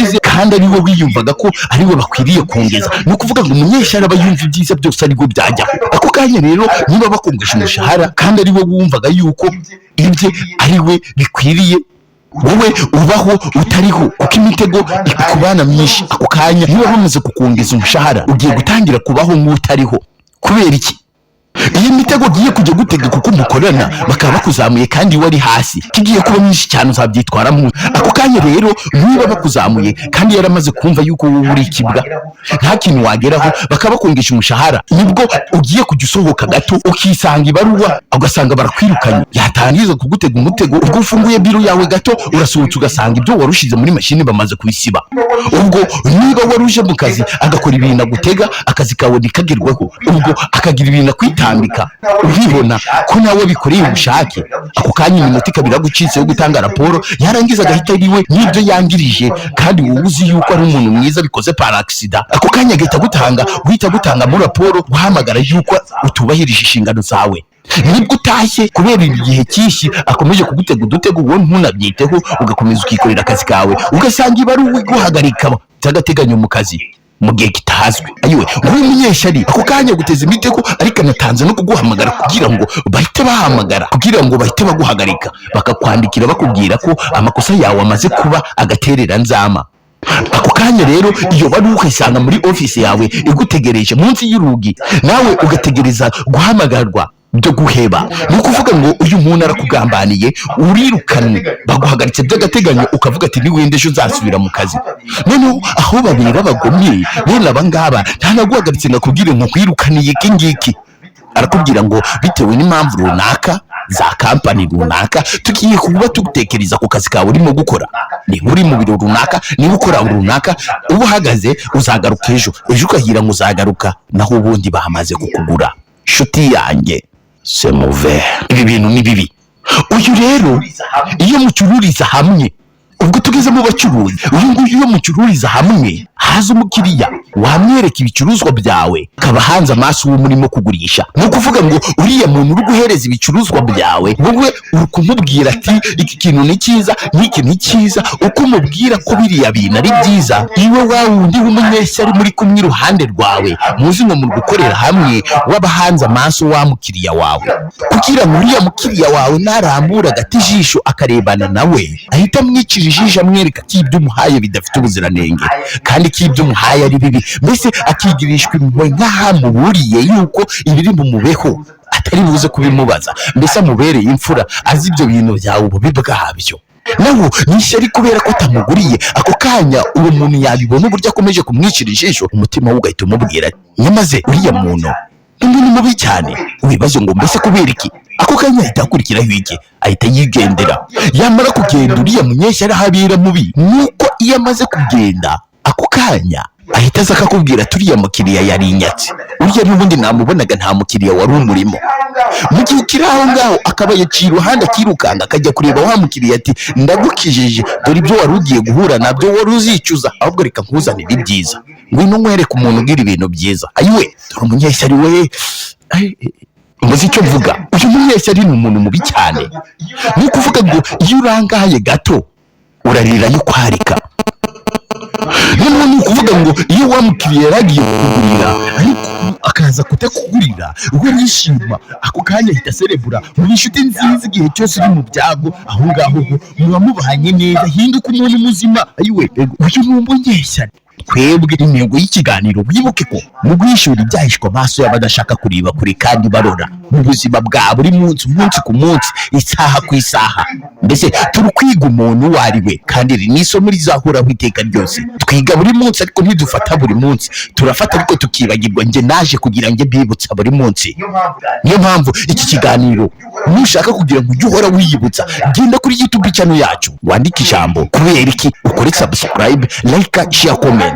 ushize kandi ari we wiyumvaga ko ari we bakwiriye kongeza. Ni ukuvuga ngo umunyeshuri aba yumva ibyiza byose ari bwo byajyaho. Ako kanya rero niba bakongeje umushahara kandi ari we wumvaga yuko ibye ari we bikwiriye, wowe ubaho utariho kuko imitego ikubana myinshi. Ako kanya niba bamaze kukongeza umushahara ugiye gutangira kubaho nk'utariho. Kubera iki? Iyi mitego giye kujya gutega kuko mukorana bakaba bakuzamuye kandi wari hasi, kigiye kuba myinshi cyane uzabyitwaramo. Ako kanya rero niba bakuzamuye kandi yaramaze kumva yuko wowe uri ikibwa nta kintu wageraho, bakaba bakongesha umushahara, nibwo ugiye kujya usohoka gato ukisanga ibaruwa ugasanga barakwirukanye. Yatangiza kugutega umutego, ubwo ufunguye biro yawe gato urasohotse ugasanga ibyo warushize muri mashini bamaze kubisiba. Ubwo niba waruje mu kazi agakora ibintu agutega, akazi kawe nikagerweho, ubwo akagira ibintu akwitambika, ubibona ko nawe bikoreye ubushake. Ako kanya iminota ikabira gucitse yo gutanga raporo, yarangiza agahita ariwe n'ibyo yangirije kandi wowe uzi yuko ari umuntu mwiza bikoze par accident. Ako kanya agahita gutanga muri raporo guhamagara yuko utubahirije inshingano zawe. Nibwo utashye kubera igihe cyinshi akomeje kugutega udutego, uwo ntunabyiteho ugakomeza ukikorera akazi kawe, ugasanga ibaruwa iguhagarika by'agateganyo mu kazi mu gihe kitazwi. Ayiwe uyu munyeshuri ako kanya guteza imitego, ariko anatanze no kuguhamagara kugira ngo bahite bahamagara, kugira ngo bahite baguhagarika, bakakwandikira bakubwira ko amakosa yawe amaze kuba agaterera nzama. Ako kanya rero iyo baruwa ukayisanga muri office yawe igutegereje munsi y'urugi, nawe ugategereza guhamagarwa byo guheba. Ni ukuvuga ngo uyu muntu arakugambaniye, urirukanwe, baguhagaritse by'agateganyo, ukavuga ati niwende ejo uzasubira mu kazi. Noneho aho babera bagomye bene abangaba ntanaguhagaritse ngo akubwire ngo kwirukaniye iki ngiki, arakubwira ngo bitewe n'impamvu runaka za kampani runaka tugiye kuba tugutekereza ku kazi kawe urimo gukora. Niba uri mu biro runaka, niba ukora runaka, uba uhagaze uzagaruka ejo ukahira ngo uzagaruka, naho ubundi bahamaze kukugura. Shuti yanjye c'est mauvais, ibi bintu ni bibi. Uyu rero iyo mucururiza hamwe, ubwo tugeze mu bacuruzi, uyu nguyu iyo mucururiza hamwe haza umukiriya wamwereka ibicuruzwa byawe akaba hanze amaso uwo murimo kugurisha. Ni ukuvuga ngo uriya muntu uri guhereza ibicuruzwa byawe, wowe uri kumubwira ati iki kintu ni cyiza, n'iki ni cyiza, uko umubwira ko biriya bintu ari byiza, iwe wa wundi w'umunyeshyari muri kumwe iruhande rwawe muzi ngo muri gukorera hamwe waba hanze amaso wa mukiriya wawe, kugira ngo uriya mukiriya wawe narambura agati ijisho akarebana nawe ahita amwicira ijisho amwereka ko ibyo umuhaye bidafite ubuziranenge kandi ko ibyo umuhaye ari bibi, mbese akigirishwa impuhwe nk'ahamuburiye yuko ibiri mu mubeho atari buze kubimubaza, mbese amubereye imfura azi ibyo bintu byawe ububi bwabyo. Naho nishyari kubera ko atamuguriye, ako kanya uwo muntu yabibona uburyo akomeje kumwicira ijisho, umutima we ugahita umubwira nyamaze uriya muntu ni mubi cyane, wibaze ngo mbese kubera iki. Ako kanya ahita akurikiraho iki, ahita yigendera. Yamara kugenda uriya munyeshyari ahabera mubi, nuko iyo amaze kugenda ako kanya ahita aza akakubwira turiya mukiriya yari inyatsi, urya n'ubundi namubonaga nta mukiriya wari umurimo. Mu gihe ukiri aho ngaho akaba yaciye iruhande akirukanga akajya kureba wa mukiriya ati ndagukijije, dore ibyo wari ugiye guhura nabyo wari uzicuza, ahubwo reka nkuzanire ibyiza, ngwino nkwereke umuntu ugira ibintu byiza. Ayiwe dore umunyeshyari we, muzi icyo mvuga, uyu munyeshyari ni umuntu mubi cyane. Ni ukuvuga ngo iyo urangaye gato urarira y'ukwarika. Noneho ni ukuvuga ngo iyo wamukiriye yaragiye kukugurira ariko akaza kutakugurira, we wishima, ako kanya ahita aserebura mu inshuti nziza igihe cyose uri mu byago, aho ngaho muba mubanye neza, hinduka umuntu muzima. Ayiwe uyu ni umunyeshyari. Twebwe intego y'ikiganiro wibuke ko mu guhishura ibyahishwa amaso y'abadashaka kureba kure kandi barora mu buzima bwa buri munsi, umunsi ku munsi, isaha ku isaha. Mbese turi kwiga umuntu uwo ari we kandi iri ni isomo rizahoraho iteka ryose. Twiga buri munsi ariko ntidufata buri munsi, turafata ariko tukibagirwa. Njye naje kugira ngo mbibutsa buri munsi. Niyo mpamvu iki kiganiro nushaka kugira ngo ujye uhora wiyibutsa, genda kuri YouTube channel yacu wandike ijambo kubera iki, ukore subscribe, like, share, comment.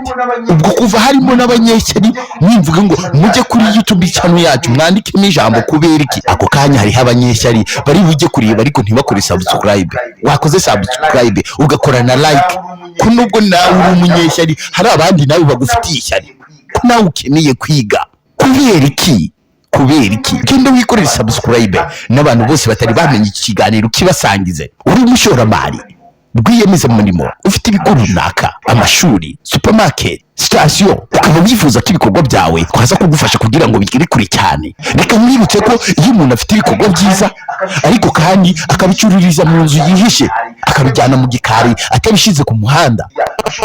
Ubwo kuva harimo n'abanyeshyari nimvuga ngo mujye kuri YouTube channel yacu mwandikemo ijambo kubera iki, ako kanya hariho abanyeshyari bari bujye kureba ariko ntibakore subscribe. Wakoze subscribe ugakora na like, ko nubwo nawe uri umunyeshyari hari abandi nawe bagufitiye ishyari, ko nawe ukeneye kwiga. Kubera iki? Genda wikorera subscribe n'abantu bose batari bamenye iki kiganiro kibasangize. Uri umushoramari, rwiyemezamirimo ufite ibigo runaka, amashuri, supermarket, sitasiyo, ukaba wifuza ko ibikorwa byawe twaza kugufasha kugira ngo bigere kure cyane. Reka mwibutse ko iyo umuntu afite ibikorwa byiza ariko kandi akabicururiza mu nzu yihishe, akabijyana mu gikari atabishize ku muhanda,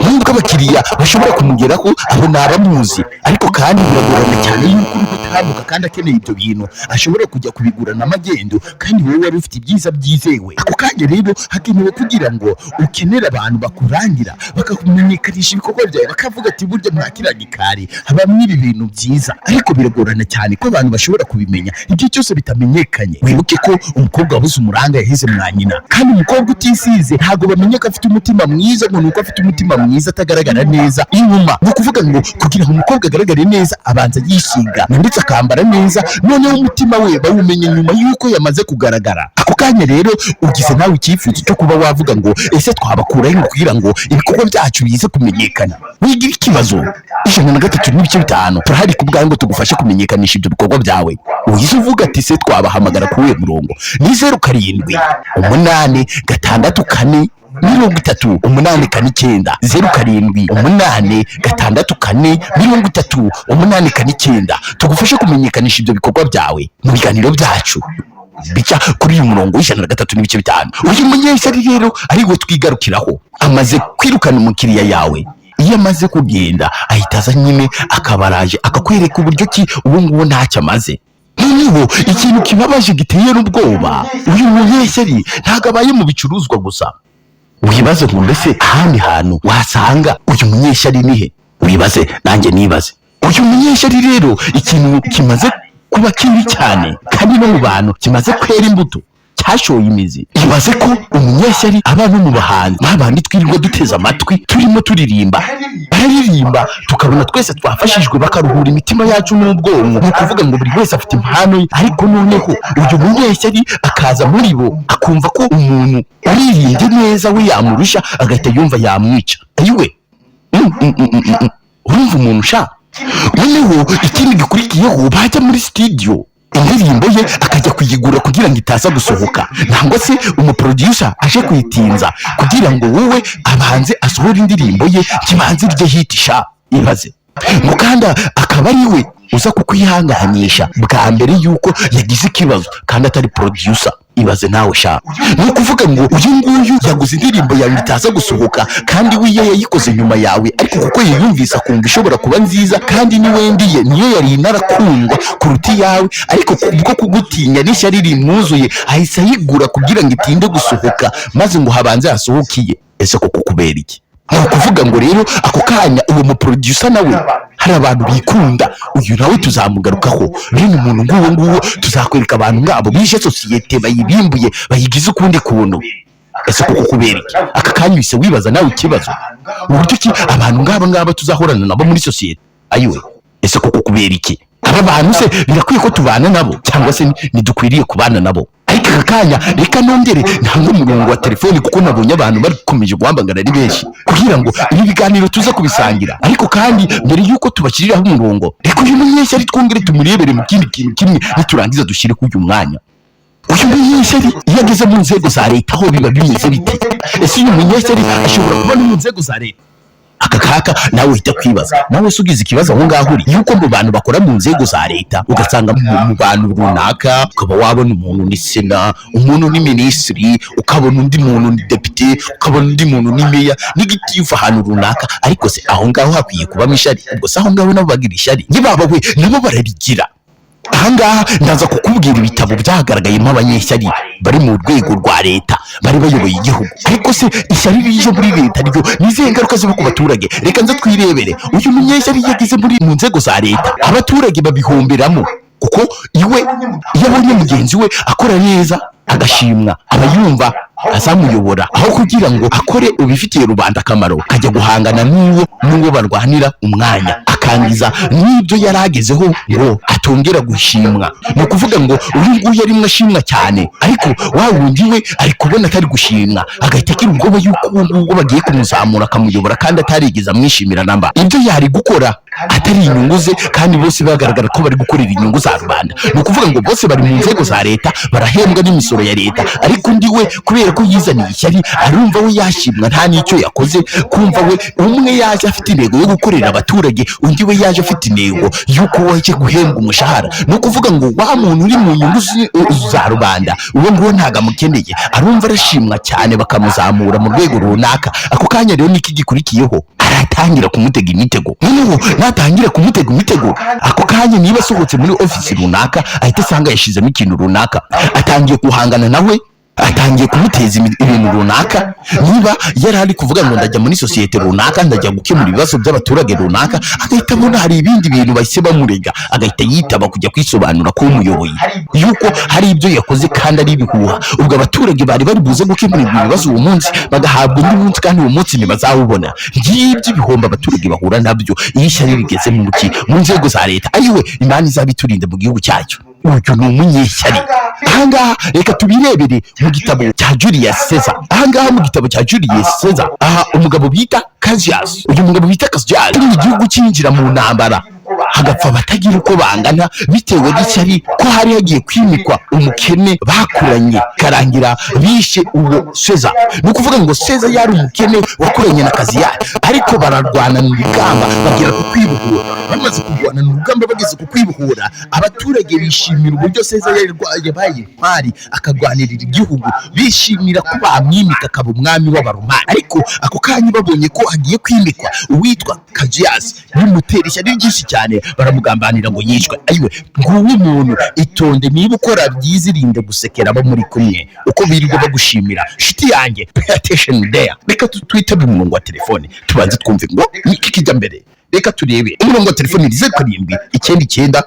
nubwo abakiriya bashobora kumugeraho abo n'abamuzi, ariko kandi biragorana cyane yuko uri gutambuka kandi akeneye ibyo bintu ashobora kujya kubigura n'amagendo, kandi wowe wari ufite ibyiza byizewe. Ako kanya rero hakenewe kugira ngo ukenere abantu bakurangira bakakumenyekanisha ibikorwa byawe, bakavuga ati burya mwa kiriya gikari habamo ibi bintu byiza, ariko biragorana cyane ko abantu bashobora kubimenya igihe cyose bitamenyekanye. Wibuke ko umukobwa wabuze umuranga yaheze mwa nyina, kandi umukobwa utisize ntabwo bamenye ko afite umutima mwiza, ngo nuko afite umutima mwiza atagaragara neza inyuma. Ni ukuvuga ngo kugira ngo umukobwa agaragare neza abanza yisiga ndetse akambara neza, noneho umutima we bawumenye nyuma yuko yamaze kugaragara. Ako kanya rero ugize nawe icyifuzo cyo kuba wavuga ngo ese twabakuraho kugira ngo ibikorwa byacu bize kumenyekana, wigira ikibazo 103.5 turahari ku bwangu tugufashe kumenyekanisha ibyo bikorwa byawe. Uhize uvuga ati se twabahamagara kuri uyu murongo ni 078664 30 849 tugufashe kumenyekanisha ibyo bikorwa byawe mu biganiro byacu bica kuri uyu murongo w'103.5. Uyu munyeshyari rero ariwe twigarukiraho, amaze kwirukana umukiriya yawe. Iyo amaze kugenda ahita aza nyine akabaraje akakwereka uburyo ki ubu ngubu ntacyo amaze. Noneho ikintu kibabaje giteye n'ubwoba, uyu munyeshyari ntabwo abaye mu bicuruzwa gusa. Wibaze ngo mbese ahandi hantu wasanga uyu munyeshyari nihe? Wibaze nanjye nibaze. Uyu munyeshyari rero ikintu kimaze kuba kibi cyane kandi no mu bantu kimaze kwera imbuto, cyashoye imizi. Ibaze ko umunyeshyari abantu mu bahanzi babandi twirirwa duteza amatwi turimo turirimba, baririmba tukabona twese twafashijwe bakaruhura imitima yacu n'ubwonko. Ni ukuvuga ngo buri wese afite impano ye, ariko noneho uyu munyeshyari akaza muri bo akumva ko umuntu uririmbye neza we yamurusha agahita yumva yamwica. Ayiwe urumva umuntu ushaka. Noneho ikindi gikurikiyeho bajya muri studio indirimbo ye akajya kuyigura kugira ngo itaza gusohoka, nangwa se umuproducer aje kuyitinza kugira ngo wowe abanze asohora indirimbo ye kibanze iryo hitisha. Ibaze mukanda akaba ari we uza kukwihanganisha bwa mbere yuko yagize ikibazo kandi atari producer. Ibaze nawe sha, ni ukuvuga ngo uyu nguyu yaguze indirimbo yawe itaza gusohoka kandi we yayikoze nyuma yawe, ariko kuko yiyumvisa kumva ishobora kuba nziza kandi ni wendiye niyo yari inarakundwa kuruta yawe, ariko kubwo kugutinya n'ishyari rimwuzuye ahise ayigura kugira ngo itinde gusohoka maze ngo habanze hasohokiye. Ese koko kubera iki? Ni ukuvuga ngo rero ako kanya uwo muproducer nawe hari abantu bikunda, uyu nawe tuzamugarukaho. Bene umuntu nguwo tuzakwereka abantu ngabo bishe sosiyete bayibimbuye bayigize ukundi kuntu. Ese koko kubera iki? Aka kanya wise wibaza nawe ikibazo uburyo ki abantu ngaba tuzahorana nabo muri sosiyete. Ayiwe ese koko kubera iki? Aba bantu se birakwiye ko tubana nabo cyangwa se nidukwiriye kubana nabo? Ariko aka kanya reka nongere ntange umurongo wa telefoni kuko nabonye abantu bari gukomeje guhambangana ari benshi kugira ngo ibi biganiro tuza kubisangira. Ariko kandi mbere yuko tubashyiriraho umurongo, reka uyu munyeshyari twongere tumurebere mu kindi kintu kimwe niturangiza dushyire kuri uyu mwanya. Uyu munyeshyari iyo ageze mu nzego za leta aho biba bimeze biti? Ese uyu munyeshyari ashobora kuba no mu nzego za leta? Aka kaka nawe uhita kwibaza, nawe sugize ikibazo aho ngaho uri yuko mu bantu bakora mu nzego za leta ugasanga mu bantu runaka ukaba wabona umuntu ni sena, umuntu ni minisitiri, ukabona undi muntu ni depite, ukabona undi muntu ni meya n'igitifu ahantu runaka, ariko se aho ngaho hakwiye kubamo ishari? Ubwo se aho ngaho nabo bagira ishari? Baba we nabo barabigira. Ahangaha ndaza kukubwira ibitabo byagaragayemo abanyeshyari bari mu rwego rwa leta bari bayoboye igihugu. Ariko se ishyari rije muri leta ryo nizihe ngaruka ziba ku baturage? Reka nze twirebere. Uyu munyeshyari yagize mu nzego za leta abaturage babihomberamo, kuko iwe iyo abonye mugenzi we akora neza agashimwa aba yumva azamuyobora, aho kugira ngo akore ubifitiye rubanda akamaro kajya guhangana n'uwo barwanira umwanya akangiza n'ibyo yaragezeho ngo atongera gushimwa. Ni ukuvuga ngo uyu nguyu arimwe ashimwa cyane, ariko wa wundi we ari kubona atari gushimwa agahita agira ubwoba yuko uwo nguwo bagiye kumuzamura akamuyobora kandi atarigeze amwishimira namba. Ibyo yari gukora atari inyungu ze kandi bose bagaragara ko bari gukorera inyungu za rubanda. Ni ukuvuga ngo bose bari mu nzego za leta barahembwa n'imisoro ya leta, ariko undi we kubera ko yizaniye ishyari arumva we yashimwa nta n'icyo yakoze. Kumva we umwe yaje afite intego yo gukorera abaturage, undi we yaje afite intego y'uko waje guhembwa umushahara. Ni ukuvuga ngo wa muntu uri mu nyungu za rubanda uwo nguwo ntago amukeneye, arumva arashimwa cyane bakamuzamura mu rwego runaka. Ako kanya rero niki gikurikiyeho aratangira kumutega imitego. Noneho natangira kumutega imitego, ako kanya niba asohotse muri ofisi runaka ahita asanga yashizemo ikintu runaka, atangiye guhangana nawe, atangiye kumuteza ibintu runaka. Niba yari ari kuvuga ngo ndajya muri sosiyete runaka, ndajya gukemura ibibazo by'abaturage runaka, agahita abona hari ibindi bintu bahise bamurega, agahita yitaba kujya kwisobanura ko umuyoboye yuko hari ibyo yakoze kandi ari ibihuha. Ubwo abaturage bari buze gukemura ibibazo uwo munsi bagahabwa undi munsi, kandi uwo munsi ntibazawubona. Ngibyo ibihombo abaturage bahura nabyo iyo ishyari rigeze mu nzego za leta. Ayiwe Imana izabiturinde mu gihugu cyacu. Uyu ni umunyeshyari. Ahangaha reka tubirebere mu gitabo cya Julius Caesar. Ahangaha mu gitabo cya Julius Caesar, aha umugabo bita Cassius, uyu mugabo bita Cassius mu gihugu cyinjira mu ntambara hagapfa batagira uko bangana bitewe n'ishyari ko hari hagiye kwimikwa umukene bakuranye, karangira bishe uwo Caesar. Ni ukuvuga ngo Caesar yari umukene wakuranye na Cassius, ariko bararwana mu rugamba bagera ku kwibohora. Bamaze kurwana mu rugamba bageze ku kwibohora, abaturage bishimira uburyo Caesar yabaye intwari akagwanirira igihugu, bishimira ko bamwimika akaba umwami w'abaromani. Ariko ako kanya babonye ko agiye kwimikwa uwitwa Cassius bimutera ishyari ryinshi cyane, baramugambanira ngo yishwe. Ayiwe nguwo umuntu itonde, niba ukora byiza irinde gusekera abo muri kumwe uko birirwa bagushimira. Shiti yanjye pay attention there. Reka twitabe umurongo wa telefone tubanze twumve ngo niki kijya mbere. Reka turebe umurongo wa telefone ni 07 9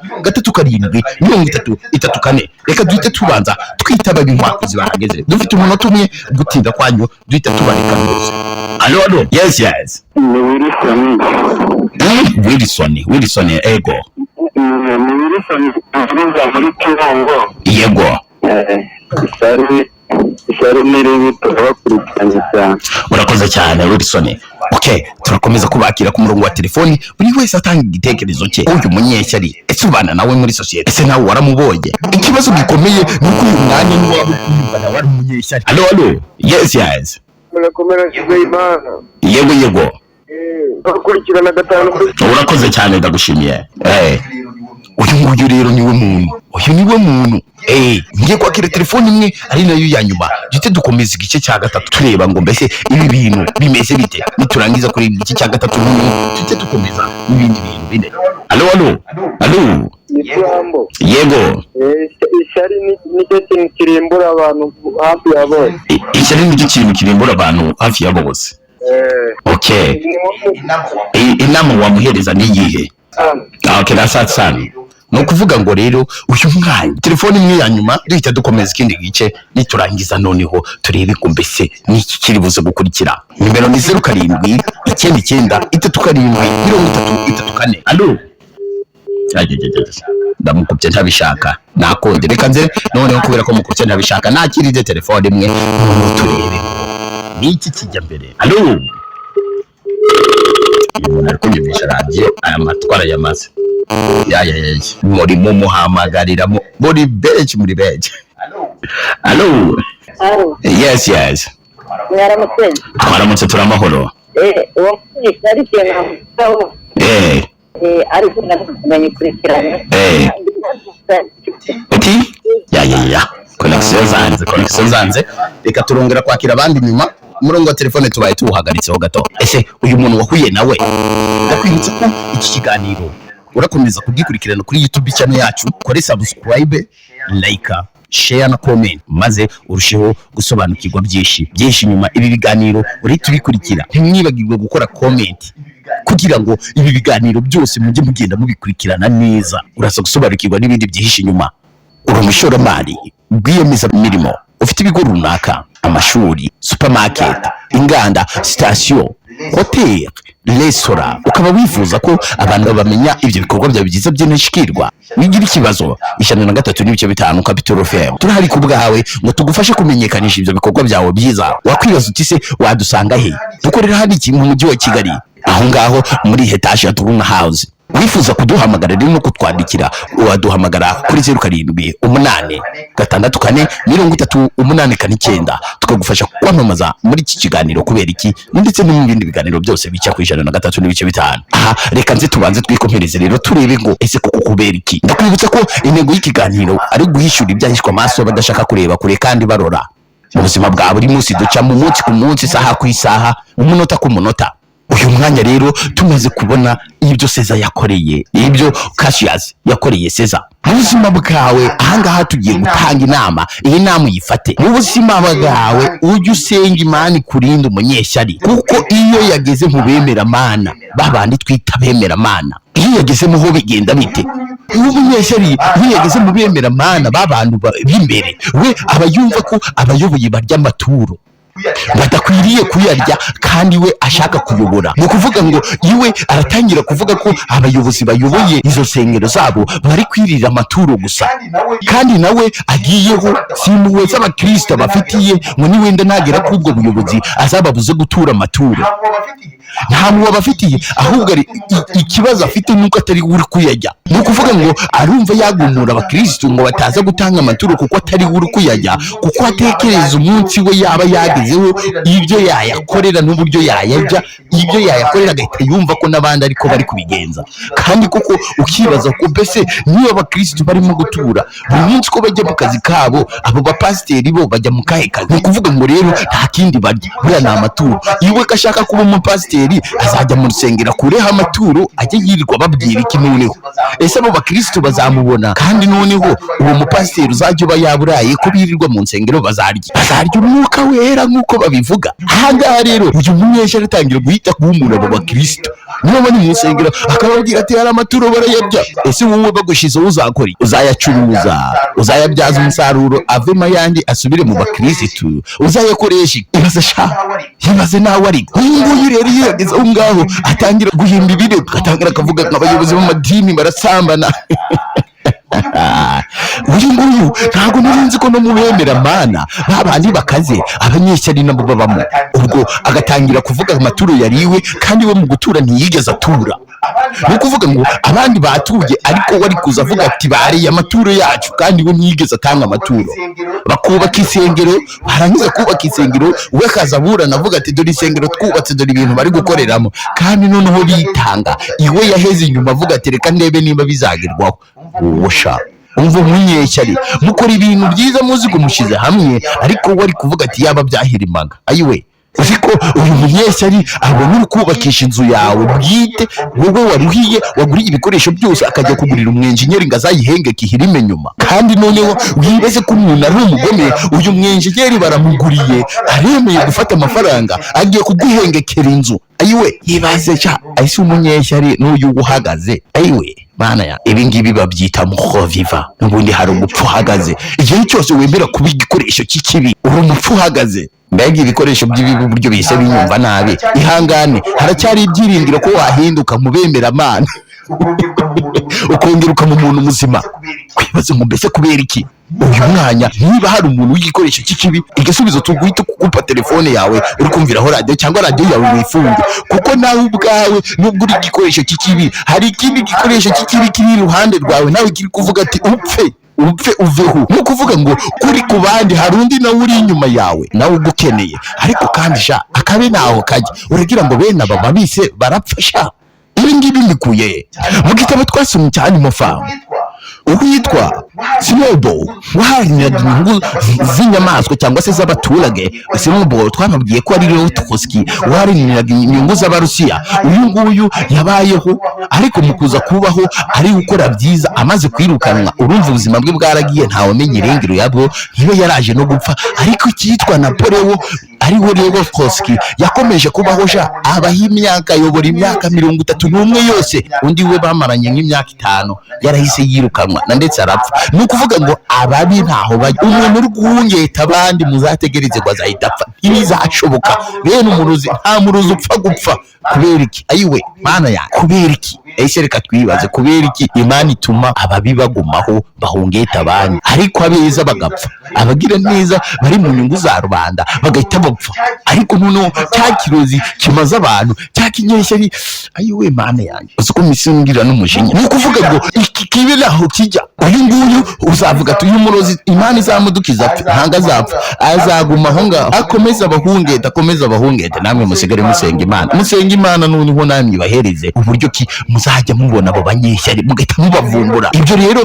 7 Reka duhite tubanza twitaba inkwakuzi bahageze. Dufite umunota umwe, gutinda kwanyu duhite tubareka rwose. Allo yes Wilson ego Wilson muri Kirongo. Yego Ishyari niri turabakurikiranye cyane. Urakoze cyane Wilson. Okay, turakomeza kubakira ku murongo wa telefoni, buri wese atanga igitekerezo cye. Uyu munyeshyari ese ubana nawe muri sosiyete, ese nawe waramubonye? Ikibazo gikomeye ni uko uyu mwanya ni wawe kwiyumvana wari umunyeshyari. Allo yes murakomera Imana. Yego bakurikirana gatanu. Urakoze cyane ndagushimiye. Uyu nguyu rero niwe muntu. Ngiye kwakira telefoni imwe ari nayo ya nyuma, duhite dukomeza igice cya gatatu tureba ngo mbese ibi bintu bimeze bite. Niturangiza kuri igice cya gatatu duhite dukomeza n'ibindi bintu bine. Allo yego. Ishyari nicyo kintu kirimbura abantu hafi ya bose. Ishyari nicyo kintu kirimbura abantu hafi ya bose. Okay, inama wamuhereza ni iyihe? Okay, that's sana. No kuvuga ngo rero uyu mwanya telefoni imwe ya nyuma duhita dukomeza ikindi gice, niturangiza noneho turebe ko mbese niki kiri buze gukurikira. Nimero ni 07 9 3 Allo ndamukubye ntabishaka nakonde. Reka nze noneho kubera ko mukubye ntabishaka nakirize telefoni imwe turebe niki kijya mbere. Allo ariko nyumvisha radio aya matwara yamaze muri muhamagarira muri bench. Allo yes mwaramutse turamahoro. Ishyari cyane ariko nakumenya kurikirana. Connection zanze. Reka turongera kwakira abandi nyuma. Umurongo wa telefone tubaye tuwuhagaritseho gato. Ese uyu muntu wahuye nawe, ndakwibutsa ko iki kiganiro urakomeza kugikurikirana kuri YouTube channel yacu. Kore subscribe, like, share na comment, maze urusheho gusobanukirwa byinshi nyuma ibi biganiro uri tubikurikira. Ntimwibagirwe gukora comment kugira ngo ibi biganiro byose mujye mugenda mubikurikirana neza. Urasa gusobanukirwa n'ibindi byihishe inyuma. Uri umushoramari, rwiyemeza mirimo, ufite ibigo runaka, amashuri, supermarket, inganda, station, hotel, restaurant, ukaba wifuza ko abantu bamenya ibyo bikorwa byawe byiza by'inshikirwa. Wigira ikibazo 103.5 Capital FM turahari ku bwawe ngo tugufashe kumenyekanisha ibyo bikorwa byawe byiza. Wakwibaza uti se wadusanga he? Dukorera hano mu mujyi wa Kigali, aho ngaho muri Etage ya Turuna House. wifuza kuduhamagara rero no kutwandikira waduhamagara kuri 0786 tukagufasha kwamamaza muri iki kiganiro kubera iki ndetse no mu bindi biganiro byose bica ku 103.5. aha reka nze tubanze twikomereze rero turebe ngo ese koko kubera iki. Ndakwibutsa ko intego y'ikiganiro ari guhishura ibyahishwa amaso badashaka kureba kure kandi barora mu buzima bwa buri munsi duca mu munsi ku munsi, isaha ku isaha, umunota ku munota. uyu mwanya rero tumaze kubona ibyo Seza yakoreye, ibyo Cassius yakoreye Seza mu buzima bwawe. ahangaha tugiye gutanga inama, iyi nama uyifate mu buzima bwawe, ujye usenga Imana kurinda umunyeshyari, kuko iyo yageze mu bemeramana babandi twita bemeramana, iyo yageze mu ho bigenda bite? umunyeshyari iyo yageze mu bemeramana babantu b'imbere, we aba yumva ko abayoboye barya amaturo badakwiriye kuyarya kandi we ashaka kuyobora. ni ukuvuga ngo iwe aratangira kuvuga ko abayobozi bayoboye izo sengero zabo bari kwirira amaturo gusa, kandi nawe agiyeho simpuhwe z'abakristo bafitiye ngo ni wenda nagera kuri ubwo buyobozi azababuze gutura amaturo. nta muwa bafitiye, ahubwo ikibazo afite nuko atari uri kuyajya. ni ukuvuga ngo arumva yagumura abakristo ngo bataza gutanga amaturo kuko atari uri kuyajya, kuko atekereza umunsi we yaba yagezeho ibyo yayakorera n'uburyo yayajya, ibyo yayakorera agahita yumva ko n'abandi ariko bari kubigenza. kandi koko ukibaza ko mbese niba abakristo barimo gutura buri munsi ko bajya mu kazi kabo, abo bapasiteri bo bajya mu kahe kazi? ni ukuvuga ngo rero nta kindi barya, buriya ni amaturo. iwe ko ashaka kuba umupasiteri azajya mu rusengero akureho amaturo, ajye yirirwa babwira iki noneho? ese abo bakristo bazamubona? kandi noneho uwo mupasiteri uzajya uba yaburaye ko birirwa mu nsengero bazarya umwuka wera nk'uko babivuga. ahangaha rero uyu munyeshyari atangira guhita guhumura abo bakristo, niba bari mu nsengero akababwira ati hari amaturo barayarya. ese wowe bagushizeho uzakora iki? uzayacuruza, uzayabyaza umusaruro avemo ayandi asubire mu bakristo, uzayakoresha ibaze nawe ari nguyu rero iyo yageze aho ngaho atangira guhimba ibirego, atangira akavuga ngo abayobozi b'amadini barasambana. uyu nguyu ntabwo nzi ko no mu bemeramana babandi bakaze abanyeshyari nabo babamo. ubwo agatangira kuvuga amaturo yariwe kandi we mu gutura ntiyigeze atura. ni ukuvuga ngo abandi batuye ariko wari kuza avuga ati bariye amaturo yacu, kandi we ntiyigeze atanga amaturo. bakubaka isengero, barangiza kubaka isengero we akaza aburana avuga ati dore isengero twubatse, dore ibintu bari gukoreramo, kandi noneho bitanga. iwe yaheze inyuma avuga ati reka ndebe niba bizagerwaho. ubusha umva umunyeshyari mukora ibintu byiza muzi kumushyize hamwe, ariko we ari kuvuga ati yaba byahirimaga. ayiwe uziko uyu munyeshyari abona uri kubakisha inzu yawe bwite, wowe waruhiye waguriye ibikoresho byose, akajya kugurira umwenjenyeri ngo azayihengeke ihirime nyuma. kandi noneho wibaze ko umuntu ari umugome, uyu mwenjenyeri baramuguriye aremeye gufata amafaranga agiye kuguhengekera inzu. ayiwe yibaze cya ahise umunyeshyari n'uyu uhagaze. ayiwe bana ya ibi ngibi babyita mukho viva, n'ubundi hari umupfu uhagaze. igihe cyose wemera kuba igikoresho cy'ikibi uri umupfu uhagaze. mbega ibikoresho by'ibibi buryo bise binyumva nabi, ihangane haracyari ibyiringiro ko wahinduka mu bemeramana ukongera mu muntu muzima. kwibaza ngo mbese kubera iki uyu mwanya niba hari umuntu w'igikoresho cy'ikibi, igisubizo tuguhita kugupa telefone yawe uri kumviraho radio cyangwa radio yawe wifunge, kuko nawe ubwawe nubwo uri igikoresho cy'ikibi hari ikindi gikoresho cy'ikibi kiri iruhande rwawe nawe kiri kuvuga ati upfe uveho. ni ukuvuga ngo kuri ku bandi hari undi nawe uri inyuma yawe nawe ugukeneye, ariko kandi akabe naho kajya uragira ngo bene aba babise barapfasha. ibi ngibi mbikuye mu gitabo twasomye cyane Mofamu uwitwa Snowball waharaniraga inyungu z'inyamaswa cyangwa se z'abaturage. Snowball twababwiye ko ari Leotoski waharaniraga inyungu z'Abarusiya. uyu nguyu yabayeho ariko mu kuza kubaho ari gukora byiza, amaze kwirukanwa urumva ubuzima bwe bwaragiye, ntawe menye irengero yabwo, niwe yaraje no gupfa. ariko icyitwa Napoleon ariwe Leotoski yakomeje kubaho abaho imyaka, ayobora imyaka 31 yose. undi we bamaranye nk'imyaka 5 yarahise yirukanwa na ndetse arapfa. ni ukuvuga ngo ababi ntaho bajya. umuntu uri guhungeta abandi muzategereze ko azahita apfa, ntibizashoboka. bene umuruzi nta muruzi upfa gupfa. kubera iki? ayiwe mana ya kubera iki? ese reka twibaze kubera iki Imana ituma ababi bagumaho bahungeta abandi ariko abeza bagapfa, abagira neza bari mu nyungu za rubanda bagahita gupfa, ariko noneho cya kirozi kimaze abantu cya kinyeshyari ayiwe mana yanjye uzi ko misingira n'umujinya ni ukuvuga ngo iki kibi naho kijya uyu nguyu uzavuga ati uyu murozi imana izamudukiza ntabwo azapfa azaguma aho ngaho akomeza abahungeta namwe musigare musenga imana noneho namwe bahereze uburyo ki muzajya mubona abo banyeshyari mugahita mubavumbura. Ibyo rero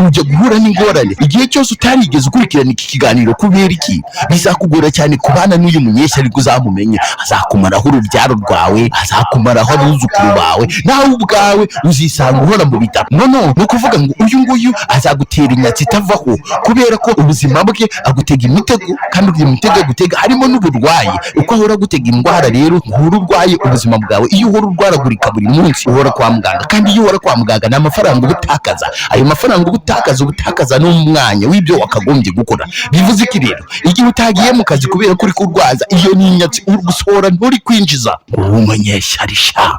ujya guhura n'ingorane igihe cyose utarigeze ukurikirana iki kiganiro kubera iki bizakugora cyane kubana n'uyu munyeshyari uzamumenye azakumaraho urubyaro rwawe azakumaraho abuzukuru bawe nawe ubwawe uzisanga uhora mu bitaro. No ukuvuga ngo uyu nguyu azagutera inyatsi itavaho kubera ko ubuzima bwe agutega imitego kandi uyu mitego agutega harimo n'uburwayi uko ahora agutega indwara. Rero uhora urwaye ubuzima bwawe iyo uhora urwaragurika buri munsi uhora kwa muganga, kandi iyo uhora kwa muganga ni amafaranga ubutakaza. Ayo mafaranga ubutakaza n'umwanya w'ibyo wakagombye gukora. Bivuze iki rero igihe utagiye mu kazi kubera ko uri kurwaza iyo ni inyatsi uri gusohora nturi kwinjiza uwo munyeshyari sha.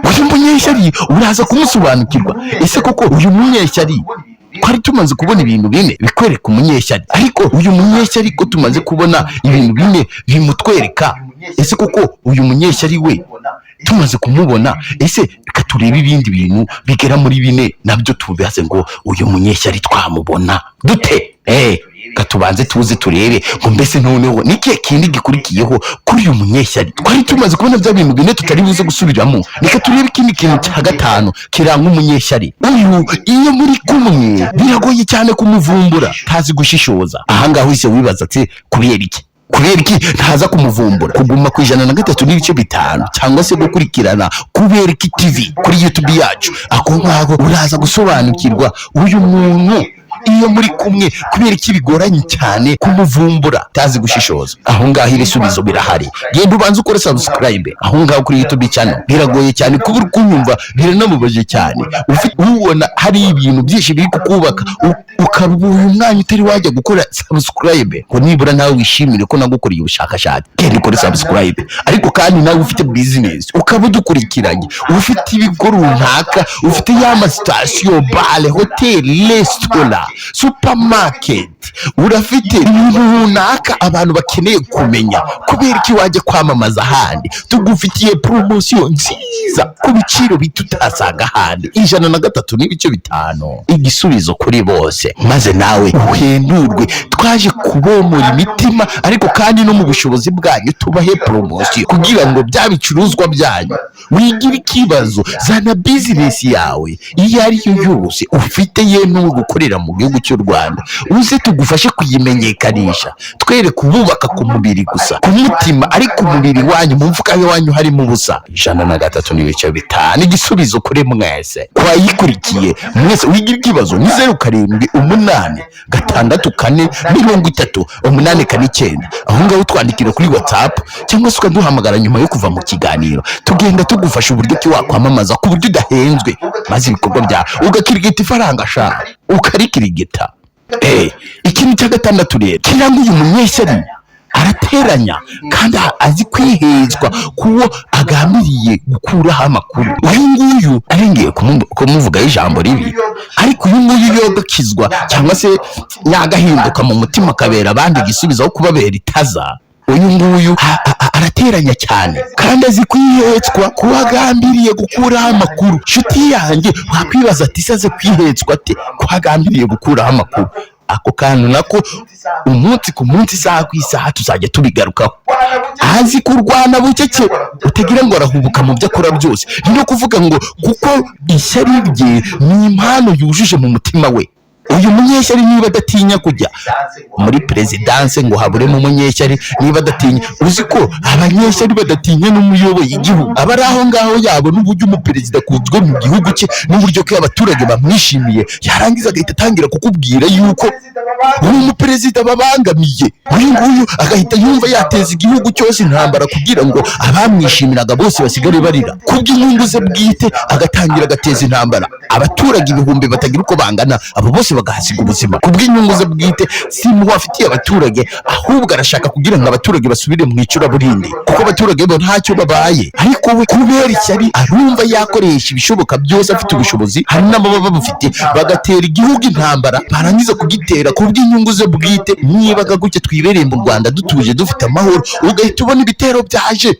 Uyu munyeshyari uraza kumusobanukirwa. Ese koko uyu munyeshyari twari tumaze kubona ibintu bine bikwereka umunyeshyari, ariko uyu munyeshyari ko tumaze kubona ibintu bine bimutwereka, ese koko uyu munyeshyari we tumaze kumubona, ese reka turebe ibindi bintu bigera muri bine nabyo tubihaze ngo uyu munyeshyari twamubona dute. Katubanze tuze turebe ngo mbese noneho n'ikihe kindi gikurikiyeho kuri uyu munyeshyari. Twari tumaze kubona bya bintu bine tutari buze gusubiramo, reka turebe ikindi kintu cya gatanu kiranga umunyeshyari. Uyu iyo muri kumwe biragoye cyane kumuvumbura, ntazi gushishoza. Ahangaho wese wibaza ati kubera iki ntaza kumuvumbura. Kuguma ku 103.5 cyangwa se gukurikirana kubera iki TV kuri YouTube yacu, ako ngaho uraza gusobanukirwa uyu muntu iyo muri kumwe kubera iki bigoranye cyane kumuvumbura, tazi gushishoza. Aho ngaho ibisubizo birahari, genda ubanze ukore subscribe aho ngaho kuri YouTube channel. Biragoye cyane kubura kunyumva, biranamubaje cyane ubona hari ibintu byinshi biri kukubaka ukarubuye umwanya utari wajya gukora subscribe ngo nibura nawe wishimire ko nagukoreye ubushakashatsi. Genda ukore subscribe, ariko kandi nawe ufite business ukaba udukurikiranye, ufite ibigo runaka, ufite ya station, bar, hotel, restaurant, supermarket, urafite ibintu runaka abantu bakeneye kumenya kubera iki wajya kwamamaza ahandi. Tugufitiye promotion nziza ku biciro bitutasanga ahandi 103.5, igisubizo kuri bose, maze nawe uhendurwe. Twaje kubomora imitima, ariko kandi no mu bushobozi bwanyu tubahe promotion kugira ngo bya bicuruzwa byanyu wigira ikibazo. Zana business yawe iyo ari yo yose ufite yemewe gukorera mu gihugu cy'u Rwanda, uze tugufashe kuyimenyekanisha, twereke ububaka ku mubiri gusa, ku mutima, ariko umubiri wanyu mu mfuka wanyu harimo ubusa. 103.5 igisubizo kuri mwese twayikurikiye mwese. Wigira ikibazo ni 0786643089, aho ngaho twandikira kuri WhatsApp cyangwa se ukaduhamagara nyuma yo kuva mu kiganiro, tugenda tugufasha uburyo ki wakwamamaza ku buryo udahenzwe, maze ibikorwa bya ugakirigita ifaranga sha ukarikirigita. Ikintu cya gatandatu rero kiranga uyu munyeshyari, arateranya kandi azi kwihezwa kuwo agambiriye gukuraho amakuru. Uyu nguyu arengeye kumuvugaho ijambo ribi, ariko uyu nguyu yogakizwa cyangwa se yagahinduka mu mutima akabera abandi igisubizo aho kubabera itaza. Uyu nguyu arateranya cyane kandi azi kwihetswa kuwo agambiriye gukuraho amakuru. Nshuti yanjye wakwibaza ati saze kwihetswa ate ko agambiriye gukuraho amakuru? Ako kantu nako umunsi ku munsi, isaha ku isaha tuzajya tubigarukaho. Azi kurwana bucece utagira ngo arahubuka mu byo akora byose. Ni kuvuga ngo kuko ishyari rye ni impano yujuje mu mutima we. Uyu munyeshyari niba adatinya kujya muri presidence ngo haburemo umunyeshyari, niba adatinya, uzi ko abanyeshyari badatinya n'umuyoboye igihugu, abari aho ngaho yabo n'uburyo umuperezida kuzwe mu gihugu cye n'uburyo ko abaturage bamwishimiye, yarangiza agahita atangira kukubwira yuko uyu muperezida babangamiye. Uyu nguyu agahita yumva yateza igihugu cyose intambara kugira ngo abamwishimiraga bose basigare barira kubw'inyungu ze bwite, agatangira agateza intambara. Abaturage ibihumbi batagira uko bangana, abo bose bose bagahasiga ubuzima kubw'inyungu ze bwite, si mu afitiye abaturage, ahubwo arashaka kugira ngo abaturage basubire mu icuraburindi kuko abaturage bo ntacyo babaye. Ariko we kubera ishyari arumva yakoresha ibishoboka byose, afite ubushobozi, hari n'ababa bafite bagatera igihugu intambara, barangiza kugitera kubw'inyungu ze bwite. Niba gutya twibereye mu Rwanda dutuje dufite amahoro, ugahita ubona ibitero byaje.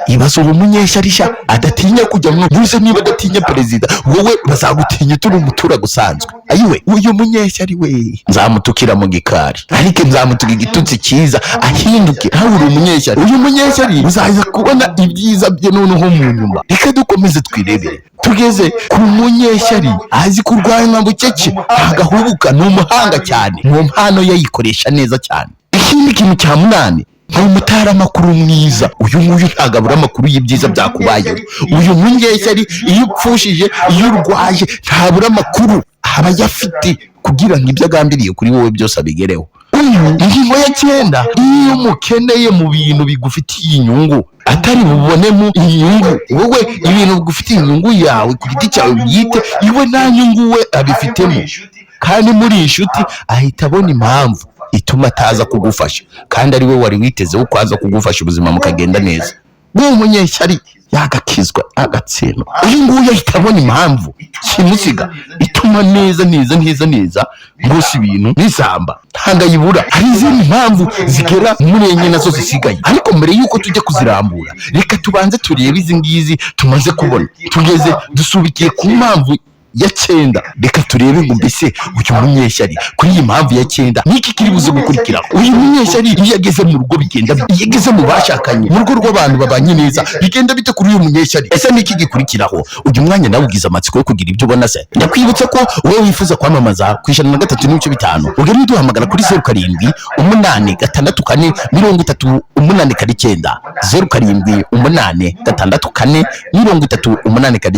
Ibazo umunyesharisha adatinya kujya mu yuze, niba adatinya perezida, wowe bazagutinya turi umuturage usanzwe. Ayiwe uyu munyeshyari we nzamutukira mu gikari, ariko nzamutuka igitutsi cyiza ahinduke nawe uri umunyeshyari. Uyu munyeshyari uzaza kubona ibyiza bye noneho mu nyuma. Reka dukomeze twirebere, tugeze ku munyeshyari azi kurwanya bucece, agahubuka, ni umuhanga cyane, mu mpano yayikoresha neza cyane. Ikindi kintu cya munani, umutara makuru mwiza. Uyu nguyu ntagabura amakuru y'ibyiza byakubayeho. Uyu munyeshyari iyo upfushije, iyo urwaje, ntabura amakuru aba yafite kugira ngo ibyo agambiriye kuri wowe byose abigereho. Ingingo ya 9, iyo mukeneye mu bintu bigufitiye inyungu atari bubonemo inyungu, wowe ibintu bigufitiye inyungu yawe ku giti cyawe bwite, iwe nta nyungu we abifitemo, kandi muri inshuti ahita abona impamvu ituma ataza kugufasha, kandi ari we wari witezeho ko aza kugufasha ubuzima mukagenda neza. Uwo munyeshyari yagakizwa agatsindwa. Uyu nguyu ahita abona impamvu kimusiga ituma neza rwose ibintu n'isamba ntangayibura. Hari izindi mpamvu zigera muri enye nazo zisigaye, ariko mbere yuko tujya kuzirambura reka tubanze turebe izi ngizi tumaze kubona. Tugeze dusubikiye ku mpamvu ya 9, reka turebe ngo mbese uyu munyeshyari kuri iyi mpamvu ya 9 niki kiri buze gukurikiraho. Uyu munyeshyari iyo ageze mu rugo bigenda bite, iyo ageze mu bashakanye, mu rugo rw'abantu babanye neza, bigenda bite kuri uyu munyeshyari? Ese niki gikurikiraho? Uyu mwanya nawe ugize amatsiko yo kugira ibyo ubona se. Ndakwibutsa ko wowe wifuza kwamamaza ku 103.5 ugenda uduhamagara kuri 07 8 6 4 38 9 07 8 6 4 38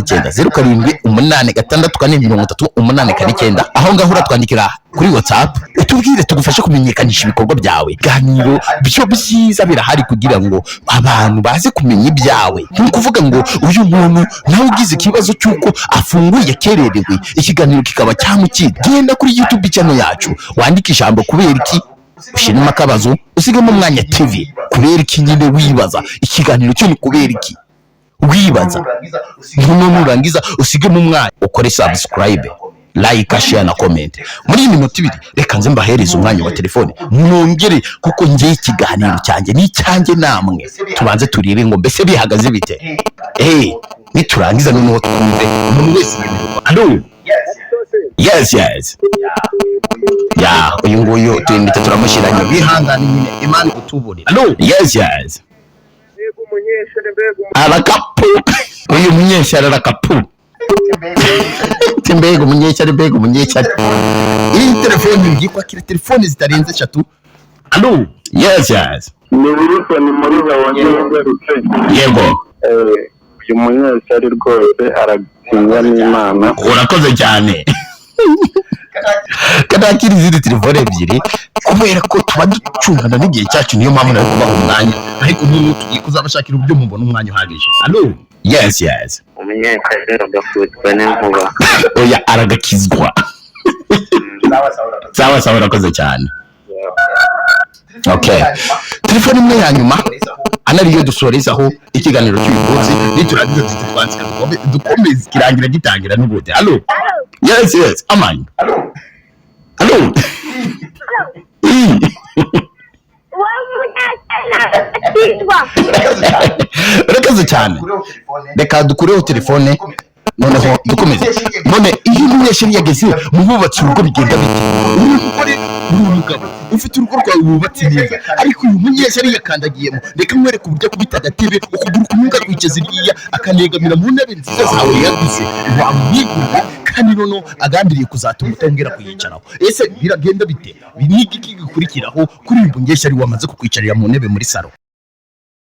9 07 8 6 aho ngaho uratwandikira kuri WhatsApp utubwire tugufashe kumenyekanisha ibikorwa byawe. Ganiro byo byiza birahari kugira ngo abantu baze kumenya ibyawe. Nkukuvuga ngo uyu muntu nawe ugize ikibazo cyuko afunguye kererewe, ikiganiro kikaba cyamukira, genda kuri YouTube channel yacu wandika ijambo kubera iki, ushiremo akabazo, usigemo umwanya TV kubera iki, nyine wibaza ikiganiro cyo ni kubera iki, wibaza nurangiza usigemo umwanya, ukore subscribe, like, share na comment. Muri minota 2 reka nze mbahereza umwanya wa telefone mwongere, kuko ngiye ikiganiro cyanjye ni cyanjye namwe. Tubanze turire ngo mbese bihagaze bite. Niturangiza noneho twumve umuntu wese yemerwa. Hello. Yes. Ya uyu nguyu twende turamushyiranye, bihangane nyine Imana utubure. Hello. Yes. Arakapu. Uyu munyeshyari arakapu. Mbega umunyeshyari. Iyi telefone ngikwakira telefone zitarenze 3. Hello. Yes. Ni Wilson muri Gabongerutse. Yego. Uyu munyeshyari rwose aragatinya n'Imana. Urakoze cyane. Kadakiri izindi telefone ebyiri kubera ko tuba ducungana n'igihe cyacu, niyo mpamvu nari kubaha umwanya, ariko niyo tugiye kuzabashakira uburyo mubona umwanya uhagije. Hello. Yes. Umunyeshyari agafutwa n'inkuba. Oya aragakizwa. Sawa urakoze cyane. Okay. Telefone imwe ya nyuma anariyo dusorezaho ikiganiro cy'ubuvuzi, niturangiza tutwanzika dukomeze kirangira gitangira n'ubude. Hello. Yes. Aman. Hello. Urakaze cyane. Reka dukureho telefone noneho dukomeze. None iyo umunyeshyari yageze mu bubatsi urugo bigenda bite? Uri umugabo ufite urugo rwawe wubatse neza, ariko uyu munyeshyari yakandagiyemo. Reka mwereke uburyo kubita agatebe, ukuguru kumwe kwiceza iriya, akanegamira mu ntebe nziza zawe yaguze, wamwigura kandi noneho agambiriye kuzatuma utongera kuyicaraho. Ese biragenda bite? Biniki gikurikiraho kuri uyu munyeshyari wamaze kukwicarira mu ntebe muri salo?